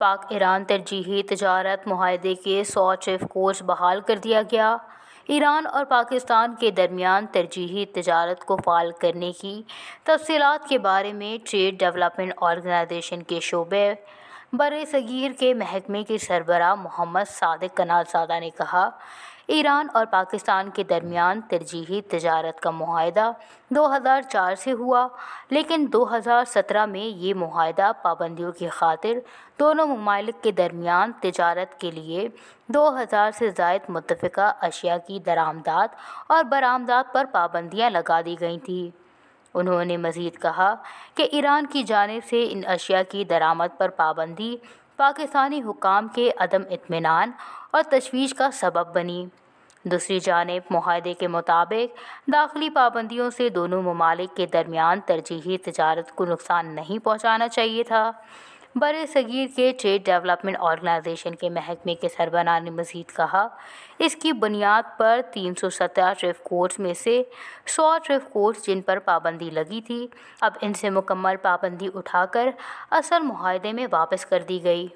پاک ایران ترجیحی تجارت معاہدے کے 100 چیف کورس بحال کر دیا گیا۔ ایران اور پاکستان کے درمیان ترجیحی تجارت کو فعال کرنے کی تفصیلات کے بارے میں ٹریڈ ڈیولپمنٹ آرگنائزیشن کے شعبۂ برصغیر کے محکمے کے سربراہ محمد صادق کنال زادہ نے کہا، ایران اور پاکستان کے درمیان ترجیحی تجارت کا معاہدہ 2004 سے ہوا، لیکن 2017 میں یہ معاہدہ پابندیوں کی خاطر دونوں ممالک کے درمیان تجارت کے لیے 2000 سے زائد متفقہ اشیاء کی درآمدات اور برآمدات پر پابندیاں لگا دی گئی تھیں۔ انہوں نے مزید کہا کہ ایران کی جانب سے ان اشیاء کی درآمد پر پابندی پاکستانی حکام کے عدم اطمینان اور تشویش کا سبب بنی۔ دوسری جانب معاہدے کے مطابق داخلی پابندیوں سے دونوں ممالک کے درمیان ترجیحی تجارت کو نقصان نہیں پہنچانا چاہیے تھا۔ برصغیر کے ٹریڈ ڈیولپمنٹ آرگنائزیشن کے محکمے کے سربراہ نے مزید کہا، اس کی بنیاد پر 317 ٹیرف کوڈز میں سے 100 ٹیرف کوڈز جن پر پابندی لگی تھی، اب ان سے مکمل پابندی اٹھا کر اصل معاہدے میں واپس کر دی گئی۔